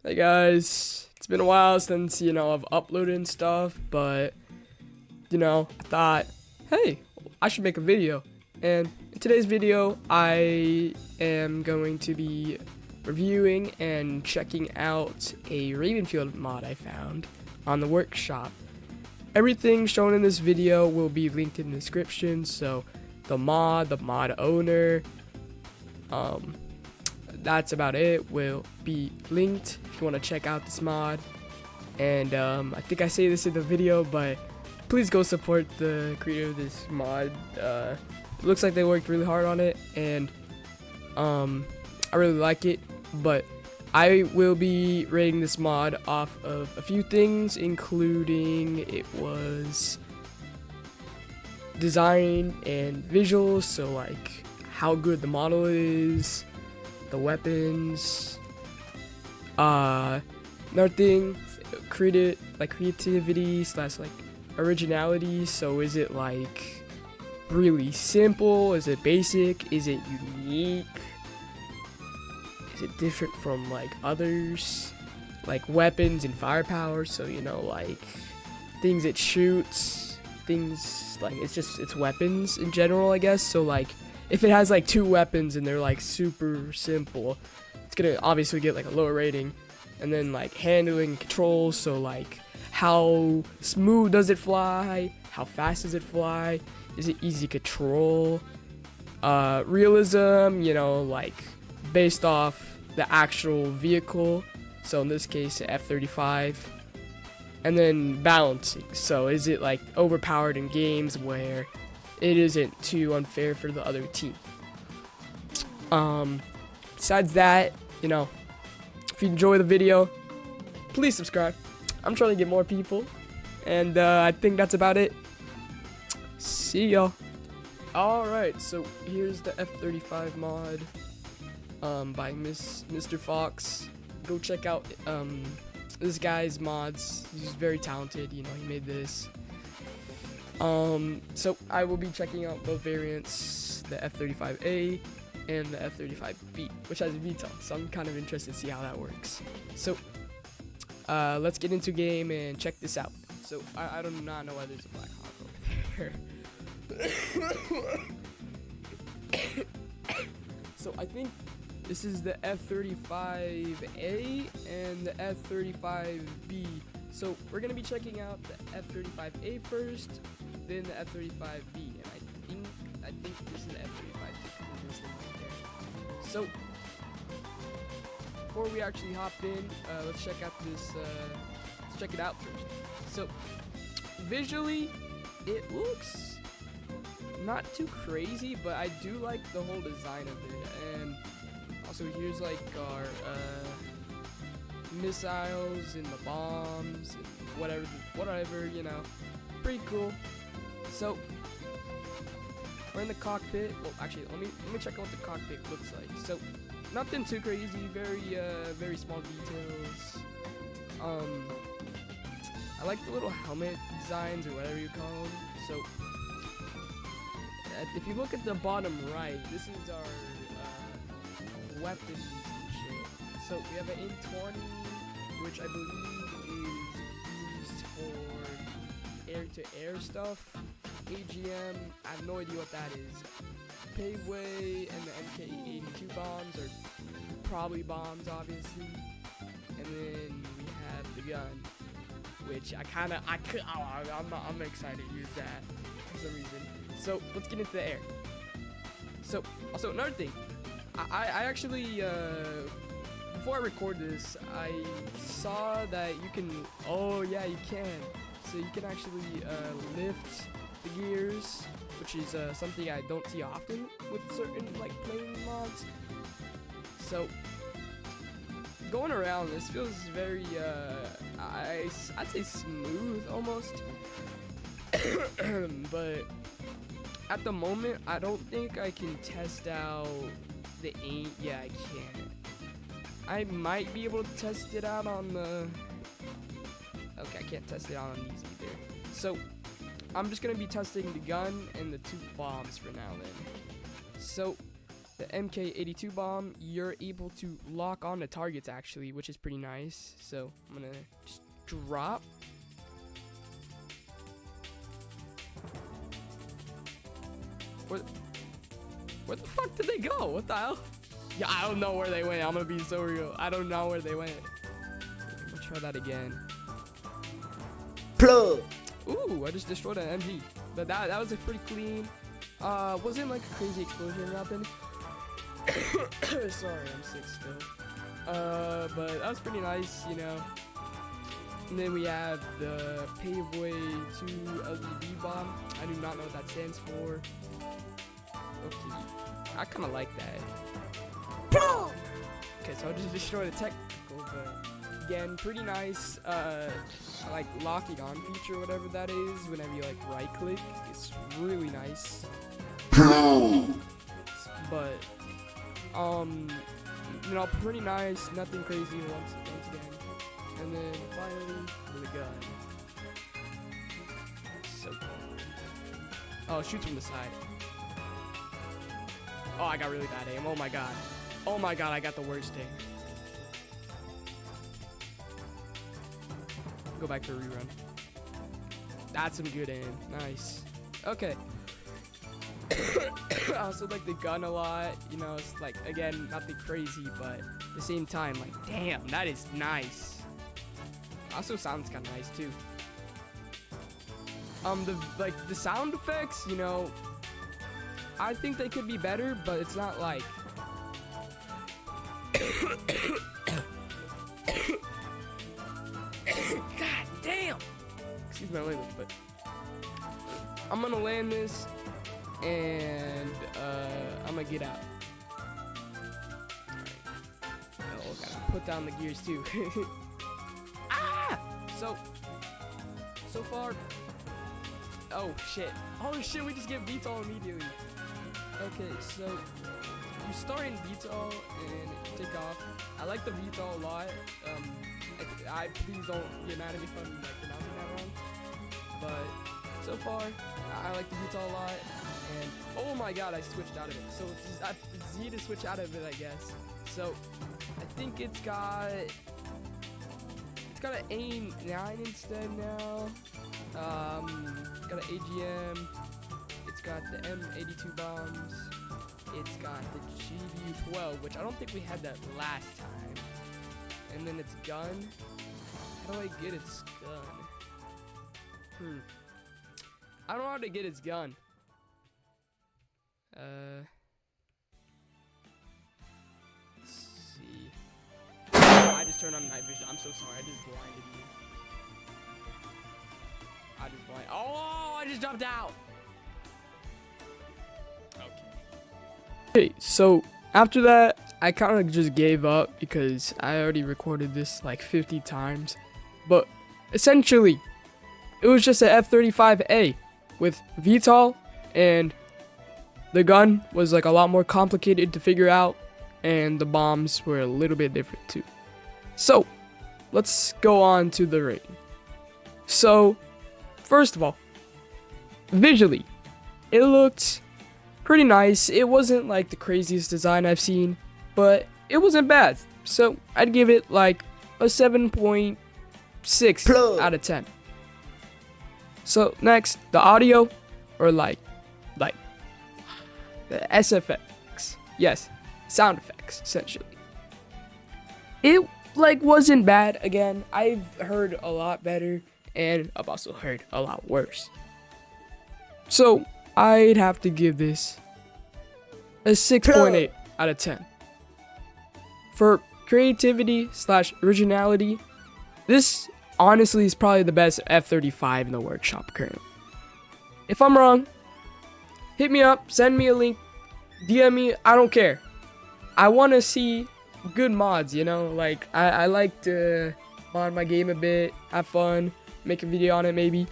Hey guys, it's been a while since, I've uploaded and stuff, but, I thought, hey, I should make a video. And in today's video, I am going to be reviewing and checking out a Ravenfield mod I found on the workshop. Everything shown in this video will be linked in the description, so the mod owner, that's about it, will be linked if you want to check out this mod. And I think I say this in the video, but please go support the creator of this mod. It looks like they worked really hard on it, and I really like it. But I will be rating this mod off of a few things, including it was design and visuals, so like how good the model is, the weapons, another thing, creativity slash like originality. So is it like really simple? Is it basic? Is it unique? Is it different from like others? Like weapons and firepower, so like things it shoots, things like it's weapons in general, I guess. So like if it has like 2 weapons and they're like super simple, it's gonna obviously get like a lower rating. And then like handling controls, so like how smooth does it fly, how fast does it fly, is it easy to control, realism, like based off the actual vehicle, so in this case the F-35. And then balancing, so is it like overpowered in games where it isn't too unfair for the other team. Besides that, if you enjoy the video, please subscribe. I'm trying to get more people, and I think that's about it. See y'all. Alright, so here's the F-35 mod by MrFox. Go check out this guy's mods. He's very talented, he made this. So I will be checking out both variants, the F-35A and the F-35B, which has a VTOL, so I'm kind of interested to see how that works. So let's get into game and check this out. So I do not know why there's a Black Hawk over there. So I think this is the F-35A and the F-35B. So we're gonna be checking out the F-35A first, then the F-35B, and I think this is the F-35B. So before we actually hop in, let's check out this. Let's check it out first. So visually, it looks not too crazy, but I do like the whole design of it. And also here's like our missiles and the bombs and whatever, pretty cool. So we're in the cockpit. Well, actually, let me check out what the cockpit looks like. So nothing too crazy, very small details. I like the little helmet designs or whatever you call them. So if you look at the bottom right, this is our weapons and shit. So we have an M20, which I believe is used for air-to-air stuff. AGM, I have no idea what that is. Paveway and the MK82 bombs are probably bombs, obviously. And then we have the gun, which I'm excited to use that for some reason. So let's get into the air. So also another thing, I actually before I record this, I saw that you can. Oh yeah, you can. So you can actually lift the gears, which is something I don't see often with certain like plane mods. So going around, this feels very I'd say smooth almost. But at the moment, I don't think I can test out the aim. Yeah, I can. I might be able to test it out on the. Okay, I can't test it out on these either. So I'm just gonna be testing the gun and the 2 bombs for now then. So the MK82 bomb, you're able to lock on to targets actually, which is pretty nice. So I'm gonna just drop. Where the fuck did they go? What the hell? Yeah, I don't know where they went. I'm gonna be so real. I don't know where they went. I'm gonna try that again. Plug. Ooh, I just destroyed an MG. But that was a pretty clean. Wasn't like a crazy explosion or nothing. Sorry, I'm sick still. But that was pretty nice, you know. And then we have the Paveway 2 LED bomb. I do not know what that stands for. Okay, I kind of like that. Okay, so I'll just destroy the technical, but again, pretty nice, like locking on feature, whatever that is, whenever you like right click, it's really nice. But, you know, pretty nice, nothing crazy once again. And then finally, the gun. So cool. Oh, it shoots from the side. Oh, I got really bad aim. Oh my god. Oh my god, I got the worst aim. Go back for a rerun. That's some good aim. Nice. Okay. I also like the gun a lot. You know, it's like, again, nothing crazy, but at the same time, like, damn, that is nice. Also sounds kind of nice too. The sound effects, you know, I think they could be better, but it's not like God damn. Excuse my language, but I'm gonna land this and I'm gonna get out. Alright. Oh, gotta put down the gears too. So far. Oh shit, we just get VTOL immediately. Okay, so you start in VTOL and take off. I like the VTOL a lot. I please don't get mad at me if I'm like pronouncing that wrong. But so far, I like the VTOL a lot. And oh my god, I switched out of it. So it's Z to switch out of it, I guess. So I think it's got an A9 instead now. It's got an AGM. It's got the M82 bombs. It's got the GBU-12, which I don't think we had that last time. And then its gun. How do I get its gun? I don't know how to get its gun. Let's see. I just turned on night vision. I'm so sorry. I just blinded you. Oh, I just jumped out. Okay, so after that, I kind of just gave up because I already recorded this like 50 times. But essentially, it was just an F-35A with VTOL, and the gun was like a lot more complicated to figure out, and the bombs were a little bit different too. So, let's go on to the rating. So, first of all, visually, it looked pretty nice. It wasn't like the craziest design I've seen, but it wasn't bad. So I'd give it like a 7.6 out of 10. So next, the audio, or like the SFX. Yes, sound effects essentially. It like wasn't bad. Again, I've heard a lot better, and I've also heard a lot worse. So I'd have to give this a 6.8 out of 10. For creativity / originality, this honestly is probably the best F-35 in the workshop currently. If I'm wrong, hit me up, send me a link, DM me, I don't care. I want to see good mods, you know, like I like to mod my game a bit, have fun, make a video on it maybe.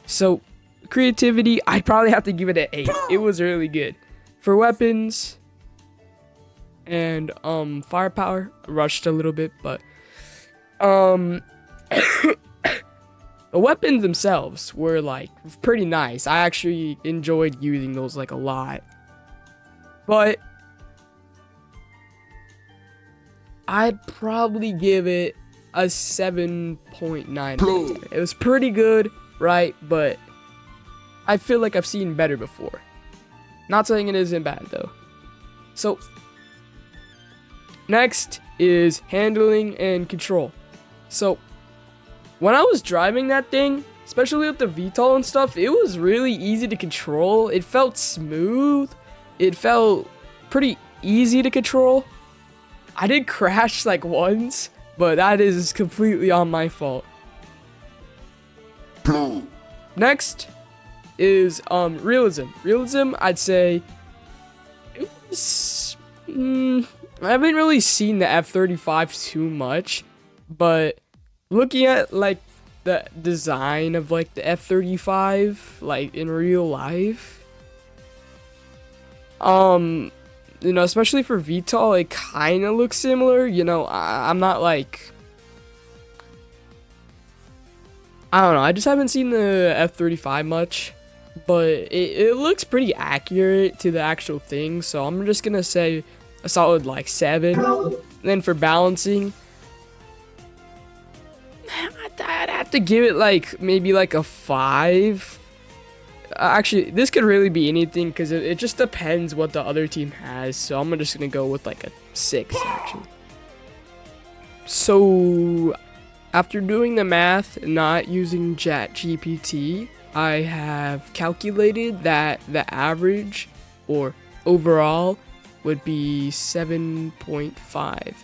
So creativity, I'd probably have to give it an 8. It was really good. For weapons and firepower, rushed a little bit, but the weapons themselves were like pretty nice. I actually enjoyed using those like a lot. But I'd probably give it a 7.9. It was pretty good, right? But I feel like I've seen better before. Not saying it isn't bad though. So next is handling and control. So when I was driving that thing, especially with the VTOL and stuff, it was really easy to control. It felt smooth. It felt pretty easy to control. I did crash like once, but that is completely on my fault. Next is realism. Realism, I'd say it was I haven't really seen the F-35 too much, but looking at like the design of like the F-35 like in real life, you know, especially for VTOL, it kind of looks similar. You know, I'm not like, I don't know, I just haven't seen the F-35 much, but it looks pretty accurate to the actual thing, so I'm just gonna say a solid like 7. And then for balancing, I'd have to give it like maybe like a 5. Actually, this could really be anything because it just depends what the other team has, so I'm just gonna go with like a 6 actually. So after doing the math, not using ChatGPT, I have calculated that the average or overall would be 7.5.